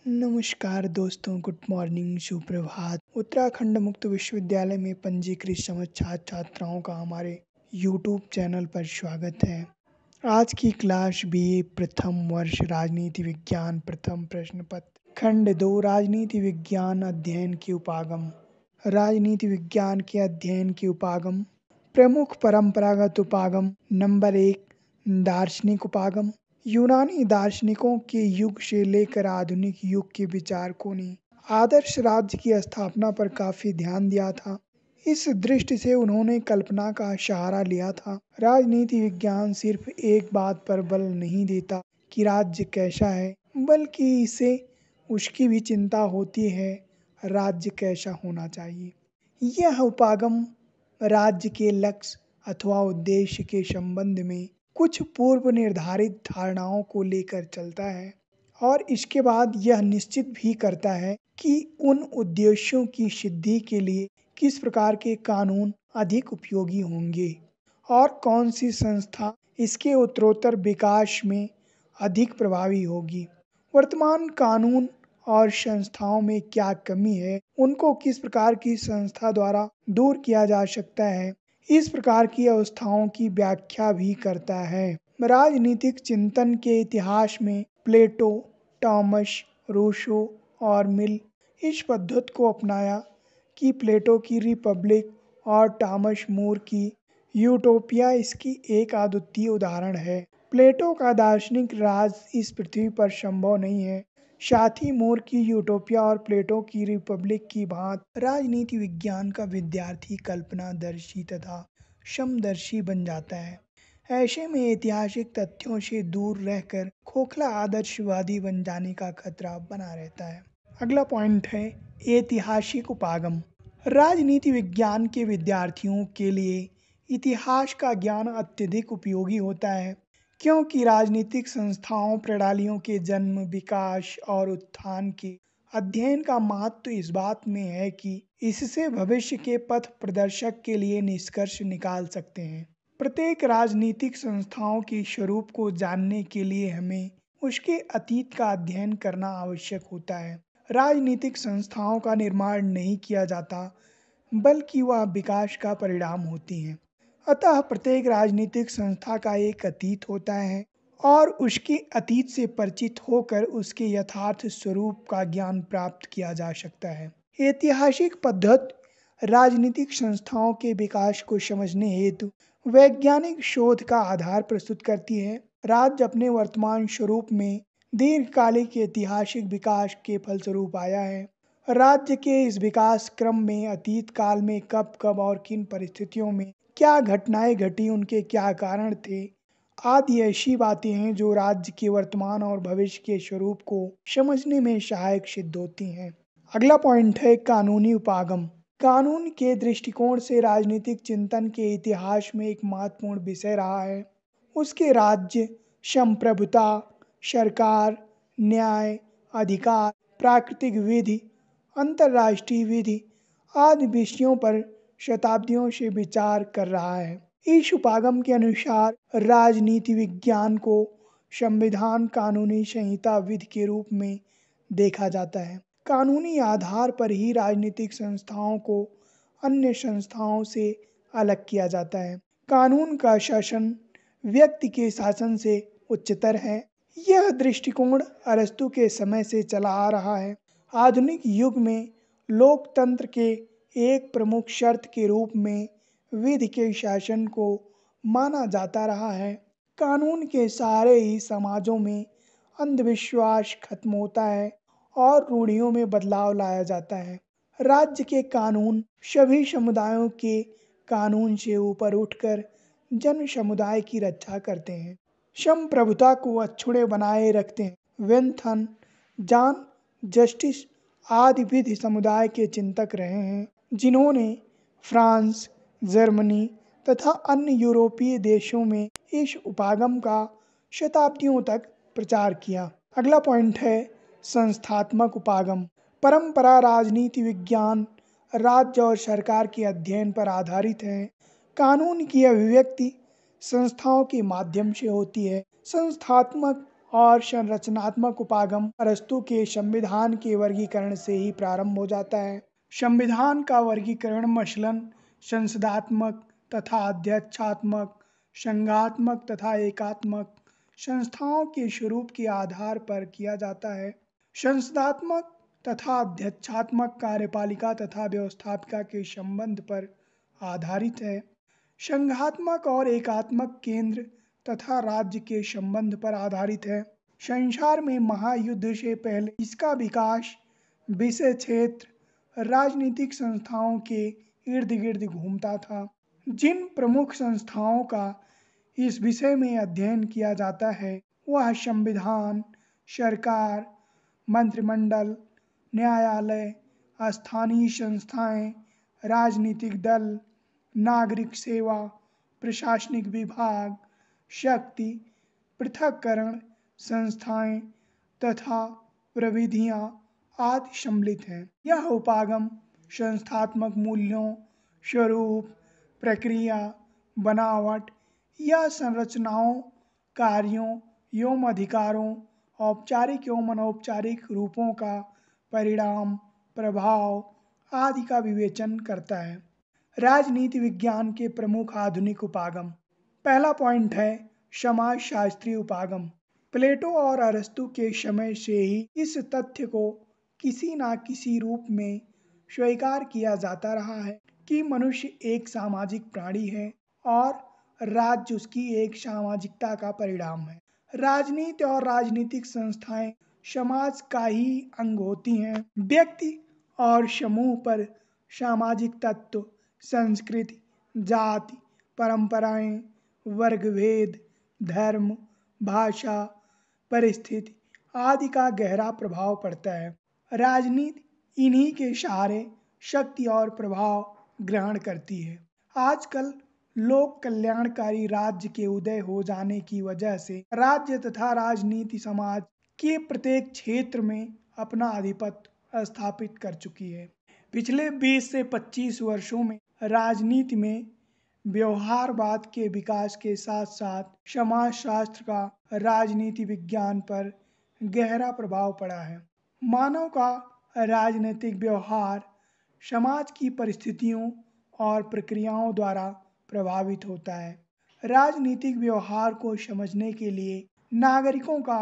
नमस्कार दोस्तों, good morning, सुप्रभात। उत्तराखंड मुक्त विश्वविद्यालय में पंजीकृत समस्त छात्र छात्राओं का हमारे यूट्यूब चैनल पर स्वागत है। आज की क्लास बीए प्रथम वर्ष राजनीति विज्ञान प्रथम प्रश्न पत्र खंड 2 राजनीति विज्ञान अध्ययन के उपागम। राजनीति विज्ञान के अध्ययन के उपागम। प्रमुख परंपरागत उपागम। नंबर 1 दार्शनिक उपागम। यूनानी दार्शनिकों के युग से लेकर आधुनिक युग के विचारकों ने आदर्श राज्य की स्थापना पर काफी ध्यान दिया था। इस दृष्टि से उन्होंने कल्पना का सहारा लिया था। राजनीति विज्ञान सिर्फ एक बात पर बल नहीं देता कि राज्य कैसा है, बल्कि इसे उसकी भी चिंता होती है राज्य कैसा होना चाहिए। यह उपागम राज्य के लक्ष्य अथवा उद्देश्य के संबंध में कुछ पूर्व निर्धारित धारणाओं को लेकर चलता है और इसके बाद यह निश्चित भी करता है कि उन उद्देश्यों की सिद्धि के लिए किस प्रकार के कानून अधिक उपयोगी होंगे और कौन सी संस्था इसके उत्तरोत्तर विकास में अधिक प्रभावी होगी। वर्तमान कानून और संस्थाओं में क्या कमी है, उनको किस प्रकार की संस्था द्वारा दूर किया जा सकता है, इस प्रकार की अवस्थाओं की व्याख्या भी करता है। राजनीतिक चिंतन के इतिहास में प्लेटो, टॉमस, रूसो और मिल इस पद्धति को अपनाया कि प्लेटो की रिपब्लिक और टॉमस मूर की यूटोपिया इसकी एक अद्वितीय उदाहरण है। प्लेटो का दार्शनिक राज इस पृथ्वी पर संभव नहीं है, साथ ही मूर की यूटोपिया और प्लेटो की रिपब्लिक की भांति राजनीति विज्ञान का विद्यार्थी कल्पनादर्शी तथा समदर्शी बन जाता है। ऐसे में ऐतिहासिक तथ्यों से दूर रहकर खोखला आदर्शवादी बन जाने का खतरा बना रहता है। अगला पॉइंट है ऐतिहासिक उपागम। राजनीति विज्ञान के विद्यार्थियों के लिए इतिहास का ज्ञान अत्यधिक उपयोगी होता है, क्योंकि राजनीतिक संस्थाओं प्रणालियों के जन्म, विकास और उत्थान के अध्ययन का महत्व इस बात में है कि इससे भविष्य के पथ प्रदर्शक के लिए निष्कर्ष निकाल सकते हैं। प्रत्येक राजनीतिक संस्थाओं के स्वरूप को जानने के लिए हमें उसके अतीत का अध्ययन करना आवश्यक होता है। राजनीतिक संस्थाओं का निर्माण नहीं किया जाता, बल्कि वह विकास का परिणाम होती हैं। अतः प्रत्येक राजनीतिक संस्था का एक अतीत होता है और उसके अतीत से परिचित होकर उसके यथार्थ स्वरूप का ज्ञान प्राप्त किया जा सकता है। ऐतिहासिक पद्धति राजनीतिक संस्थाओं के विकास को समझने हेतु वैज्ञानिक शोध का आधार प्रस्तुत करती है। राज्य अपने वर्तमान स्वरूप में दीर्घकालिक ऐतिहासिक विकास के फलस्वरूप आया है। राज्य के इस विकास क्रम में अतीत काल में कब कब और किन परिस्थितियों में क्या घटनाएं घटी, उनके क्या कारण थे आदि ऐसी बातें हैं जो राज्य के वर्तमान और भविष्य के स्वरूप को समझने में सहायक सिद्ध होती हैं। अगला पॉइंट है कानूनी उपागम। कानून के दृष्टिकोण से राजनीतिक चिंतन के इतिहास में एक महत्वपूर्ण विषय रहा है। उसके राज्य, संप्रभुता, सरकार, न्याय, अधिकार, प्राकृतिक विधि, अंतर्राष्ट्रीय विधि आदि विषयों पर शताब्दियों से विचार कर रहा है। इस उपागम के अनुसार राजनीति विज्ञान को संविधान, कानूनी संहिता, विधि के रूप में देखा जाता है। कानूनी आधार पर ही राजनीतिक संस्थाओं को अन्य संस्थाओं से अलग किया जाता है। कानून का शासन व्यक्ति के शासन से उच्चतर है। यह दृष्टिकोण अरस्तु के समय से चला आ रहा है। आधुनिक युग में लोकतंत्र के एक प्रमुख शर्त के रूप में विधि के शासन को माना जाता रहा है। कानून के सहारे ही समाजों में अंधविश्वास खत्म होता है और रूढ़ियों में बदलाव लाया जाता है। राज्य के कानून सभी समुदायों के कानून से ऊपर उठकर जन समुदाय की रक्षा करते हैं, संप्रभुता को अक्षुण्ण बनाए रखते हैं। वेंथन, जॉन जस्टिस आदि विधि समुदाय के चिंतक रहे हैं, जिन्होंने फ्रांस, जर्मनी तथा अन्य यूरोपीय देशों में इस उपागम का शताब्दियों तक प्रचार किया। अगला पॉइंट है संस्थात्मक उपागम। परंपरा राजनीति विज्ञान राज्य और सरकार के अध्ययन पर आधारित है। कानून की अभिव्यक्ति संस्थाओं के माध्यम से होती है। संस्थात्मक और संरचनात्मक उपागम अरस्तु के संविधान के वर्गीकरण से ही प्रारंभ हो जाता है। संविधान का वर्गीकरण मसलन संसदात्मक तथा अध्यक्षात्मक, संघात्मक तथा एकात्मक संस्थाओं के स्वरूप के आधार पर किया जाता है। संसदात्मक तथा अध्यक्षात्मक कार्यपालिका तथा व्यवस्थापिका के संबंध पर आधारित है। संघात्मक और एकात्मक केंद्र तथा राज्य के संबंध पर आधारित है। संसार में महायुद्ध से पहले इसका विकास विषय क्षेत्र राजनीतिक संस्थाओं के इर्द गिर्द घूमता था। जिन प्रमुख संस्थाओं का इस विषय में अध्ययन किया जाता है वह संविधान, सरकार, मंत्रिमंडल, न्यायालय, स्थानीय संस्थाएं, राजनीतिक दल, नागरिक सेवा, प्रशासनिक विभाग, शक्ति, पृथक्करण संस्थाएं तथा प्रविधियां आदि सम्मिलित हैं। यह उपागम संस्थात्मक मूल्यों, स्वरूप, प्रक्रिया, बनावट या संरचनाओं, कार्यों एवं अधिकारों, औपचारिक एवं अनौपचारिक रूपों का परिणाम, प्रभाव आदि का विवेचन करता है। राजनीति विज्ञान के प्रमुख आधुनिक उपागम। पहला पॉइंट है समाजशास्त्रीय उपागम। प्लेटो और अरस्तु के समय से ही इस तथ्य को किसी न किसी रूप में स्वीकार किया जाता रहा है कि मनुष्य एक सामाजिक प्राणी है और राज्य उसकी एक सामाजिकता का परिणाम है। राजनीति और राजनीतिक संस्थाएं समाज का ही अंग होती हैं। व्यक्ति और समूह पर सामाजिक तत्व, संस्कृति, जाति, परंपराएं, वर्गभेद, धर्म, भाषा, परिस्थिति आदि का गहरा प्रभाव पड़ता है। राजनीति इन्हीं के सहारे शक्ति और प्रभाव ग्रहण करती है। आजकल लोक कल्याणकारी राज्य के उदय हो जाने की वजह से राज्य तथा राजनीति समाज के प्रत्येक क्षेत्र में अपना आधिपत्य स्थापित कर चुकी है। पिछले 20 से 25 वर्षों में राजनीति में व्यवहारवाद के विकास के साथ साथ समाजशास्त्र का राजनीति विज्ञान पर गहरा प्रभाव पड़ा है। मानव का राजनीतिक व्यवहार समाज की परिस्थितियों और प्रक्रियाओं द्वारा प्रभावित होता है। राजनीतिक व्यवहार को समझने के लिए नागरिकों का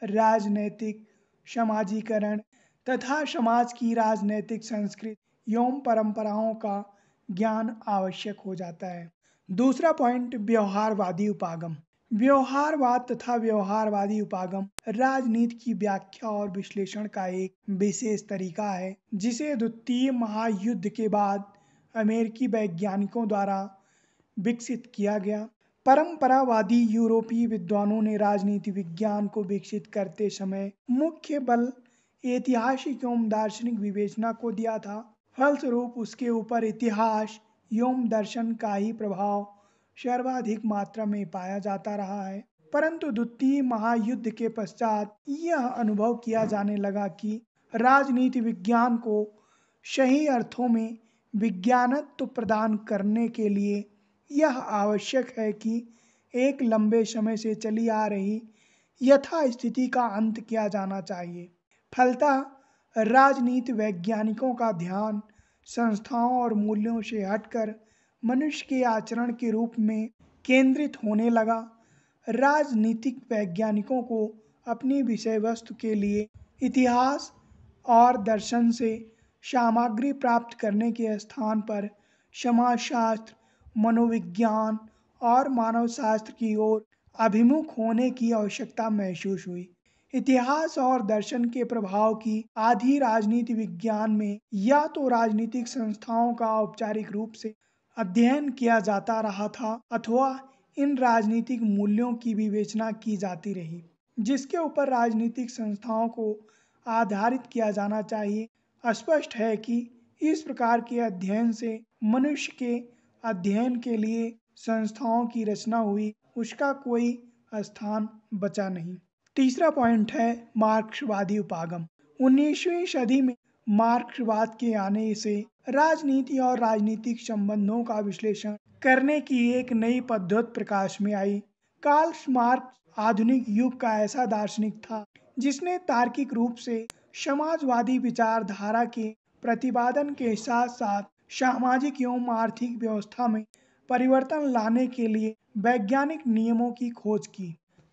राजनीतिक समाजीकरण तथा समाज की राजनीतिक संस्कृति एवं परंपराओं का ज्ञान आवश्यक हो जाता है। दूसरा पॉइंट व्यवहारवादी उपागम। व्यवहारवाद तथा व्यवहारवादी उपागम राजनीति की व्याख्या और विश्लेषण का एक विशेष तरीका है जिसे द्वितीय महायुद्ध के बाद अमेरिकी वैज्ञानिकों द्वारा विकसित किया गया। परंपरावादी यूरोपीय विद्वानों ने राजनीति विज्ञान को विकसित करते समय मुख्य बल ऐतिहासिक एवं दार्शनिक विवेचना को दिया था। फलस्वरूप उसके ऊपर इतिहास एवं दर्शन का ही प्रभाव सर्वाधिक मात्रा में पाया जाता रहा है। परंतु द्वितीय महायुद्ध के पश्चात यह अनुभव किया जाने लगा कि राजनीति विज्ञान को सही अर्थों में विज्ञानत्व प्रदान करने के लिए यह आवश्यक है कि एक लंबे समय से चली आ रही यथास्थिति का अंत किया जाना चाहिए। फलतः राजनीति वैज्ञानिकों का ध्यान संस्थाओं और मूल्यों से हटकर मनुष्य के आचरण के रूप में केंद्रित होने लगा। राजनीतिक वैज्ञानिकों को अपनी विषय वस्तु के लिए इतिहास और दर्शन से सामग्री प्राप्त करने के स्थान पर समाजशास्त्र, मनोविज्ञान और मानवशास्त्र की ओर अभिमुख होने की आवश्यकता महसूस हुई। इतिहास और दर्शन के प्रभाव की आधी राजनीति विज्ञान में या तो राजनीतिक संस्थाओं का औपचारिक रूप से अध्ययन किया जाता रहा था अथवा इन राजनीतिक मूल्यों की विवेचना की जाती रही जिसके ऊपर राजनीतिक संस्थाओं को आधारित किया जाना चाहिए। स्पष्ट है कि इस प्रकार के अध्ययन से मनुष्य के अध्ययन के लिए संस्थाओं की रचना हुई, उसका कोई स्थान बचा नहीं। तीसरा पॉइंट है मार्क्सवादी उपागम। 19वीं सदी में मार्क्सवाद के आने से राजनीति और राजनीतिक संबंधों का विश्लेषण करने की एक नई पद्धति प्रकाश में आई कार्ल मार्क्स आधुनिक युग का ऐसा दार्शनिक था जिसने तार्किक रूप से समाजवादी विचारधारा के प्रतिपादन के साथ साथ सामाजिक एवं आर्थिक व्यवस्था में परिवर्तन लाने के लिए वैज्ञानिक नियमों की खोज की।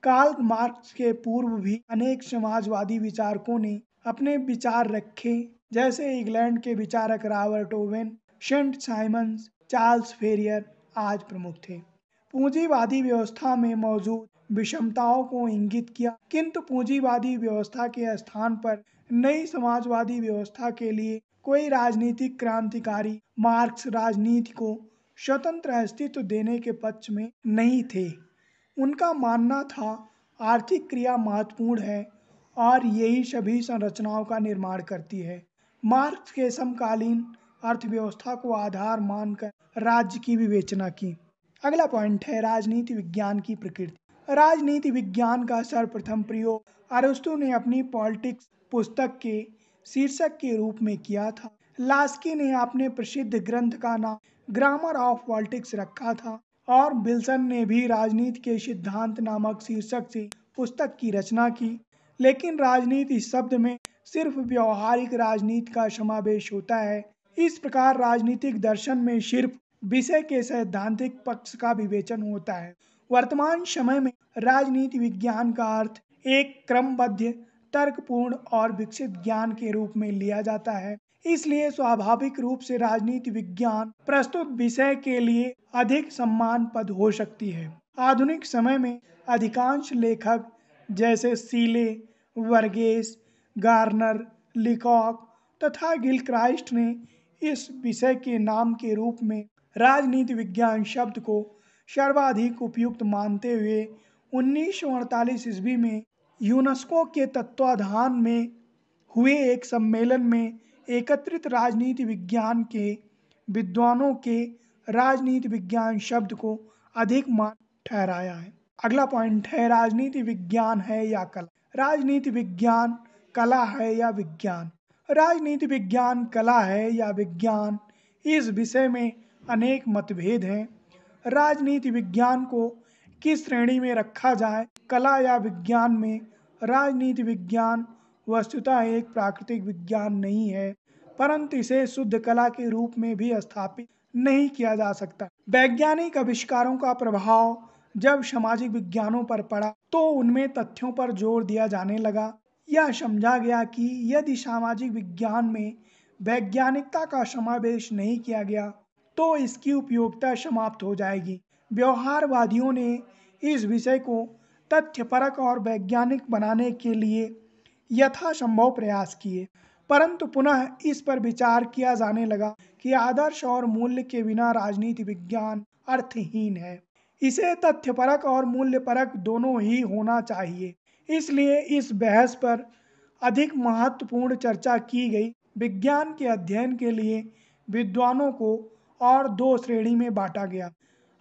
कार्ल मार्क्स के पूर्व भी अनेक समाजवादी विचारकों ने अपने विचार रखे, जैसे इंग्लैंड के विचारक Robert Owen, Saint Simons, Charles Fourier आज प्रमुख थे। पूंजीवादी व्यवस्था में मौजूद विषमताओं को इंगित किया, किंतु पूंजीवादी व्यवस्था के स्थान पर नई समाजवादी व्यवस्था के लिए कोई राजनीतिक क्रांतिकारी मार्क्स राजनीति को स्वतंत्र अस्तित्व देने के पक्ष में नहीं थे। उनका मानना था आर्थिक क्रिया महत्वपूर्ण है और यही सभी संरचनाओं का निर्माण करती है। मार्क्स के समकालीन अर्थव्यवस्था को आधार मानकर राज्य की विवेचना की। अगला पॉइंट है राजनीति विज्ञान की प्रकृति। राजनीति विज्ञान का सर्वप्रथम प्रयोग अरस्तु ने अपनी पॉलिटिक्स पुस्तक के शीर्षक के रूप में किया था। लास्की ने अपने प्रसिद्ध ग्रंथ का नाम ग्रामर ऑफ पॉलिटिक्स रखा था और विल्सन ने भी राजनीति के सिद्धांत नामक शीर्षक से पुस्तक की रचना की। लेकिन राजनीति शब्द में सिर्फ व्यवहारिक राजनीति का समावेश होता है। इस प्रकार राजनीतिक दर्शन में सिर्फ विषय के सैद्धांतिक पक्ष का विवेचन होता है। वर्तमान समय में राजनीति विज्ञान का अर्थ एक क्रमबद्ध, तर्कपूर्ण और विकसित ज्ञान के रूप में लिया जाता है। इसलिए स्वाभाविक रूप से राजनीति विज्ञान प्रस्तुत विषय के लिए अधिक सम्मानपद हो सकती है। आधुनिक समय में अधिकांश लेखक जैसे सीले, वर्गेस, गार्नर, लिकॉक तथा गिलक्राइस्ट ने इस विषय के नाम के रूप में राजनीति विज्ञान शब्द को सर्वाधिक उपयुक्त मानते हुए 1948 ईस्वी में यूनेस्को के तत्वाधान में हुए एक सम्मेलन में एकत्रित राजनीति विज्ञान के विद्वानों के राजनीति विज्ञान शब्द को अधिक मान ठहराया है। अगला पॉइंट है राजनीति विज्ञान है या कला। राजनीति विज्ञान कला है या विज्ञान। राजनीति विज्ञान कला है या विज्ञान, इस विषय में अनेक मतभेद हैं। राजनीति विज्ञान को किस श्रेणी में रखा जाए, कला या विज्ञान में? राजनीति विज्ञान वस्तुतः एक प्राकृतिक विज्ञान नहीं है, परंतु इसे शुद्ध कला के रूप में भी स्थापित नहीं किया जा सकता। वैज्ञानिक आविष्कारों का प्रभाव जब सामाजिक विज्ञानों पर पड़ा तो उनमें तथ्यों पर जोर दिया जाने लगा। यह समझा गया कि यदि सामाजिक विज्ञान में वैज्ञानिकता का समावेश नहीं किया गया तो इसकी उपयोगिता समाप्त हो जाएगी। व्यवहारवादियों ने इस विषय को तथ्यपरक और वैज्ञानिक बनाने के लिए यथासंभव प्रयास किए, परंतु पुनः इस पर विचार किया जाने लगा कि आदर्श और मूल्य के बिना राजनीति विज्ञान अर्थहीन है। इसे तथ्यपरक और मूल्यपरक दोनों ही होना चाहिए। इसलिए इस बहस पर अधिक महत्वपूर्ण चर्चा की गई। विज्ञान के अध्ययन के लिए विद्वानों को और दो श्रेणी में बांटा गया।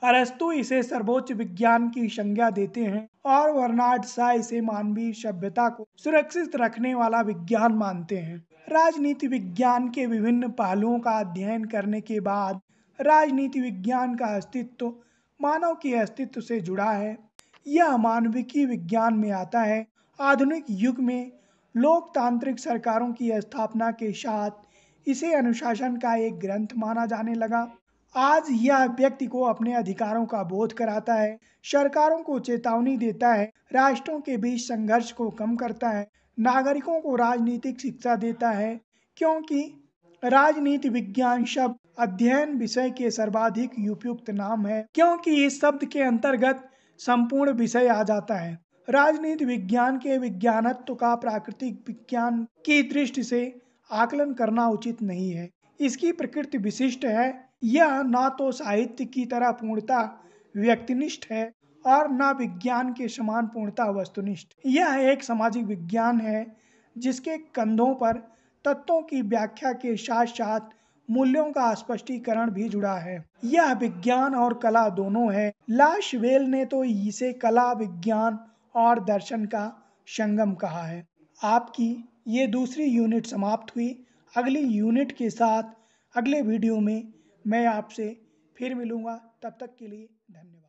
अरस्तु इसे सर्वोच्च विज्ञान की संज्ञा देते हैं और बर्नार्ड शॉ इसे मानवीय सभ्यता को सुरक्षित रखने वाला विज्ञान मानते हैं। राजनीति विज्ञान के विभिन्न पहलुओं का अध्ययन करने के बाद राजनीति विज्ञान का अस्तित्व मानव के अस्तित्व से जुड़ा है। यह मानविकी विज्ञान में आता है। आधुनिक युग में लोकतांत्रिक सरकारों की स्थापना के साथ इसे अनुशासन का एक ग्रंथ माना जाने लगा। आज यह व्यक्ति को अपने अधिकारों का बोध कराता है, सरकारों को चेतावनी देता है, राष्ट्रों के बीच संघर्ष को कम करता है, नागरिकों को राजनीतिक शिक्षा देता है। क्योंकि राजनीति विज्ञान शब्द अध्ययन विषय के सर्वाधिक उपयुक्त नाम है, क्योंकि इस शब्द के अंतर्गत संपूर्ण विषय आ जाता है। राजनीति विज्ञान के विज्ञानत्व का प्राकृतिक विज्ञान की दृष्टि से आकलन करना उचित नहीं है। इसकी प्रकृति विशिष्ट है। यह न तो साहित्य की तरह पूर्णतः व्यक्तिनिष्ठ है और न विज्ञान के समान पूर्णतः वस्तुनिष्ठ। यह एक सामाजिक विज्ञान है जिसके कंधों पर तत्वों की व्याख्या के साथ साथ मूल्यों का स्पष्टीकरण भी जुड़ा है। यह विज्ञान और कला दोनों है। लाशवेल ने तो इसे कला, विज्ञान और दर्शन का संगम कहा है। आपकी ये दूसरी यूनिट समाप्त हुई। अगली यूनिट के साथ अगले वीडियो में मैं आपसे फिर मिलूँगा। तब तक के लिए धन्यवाद।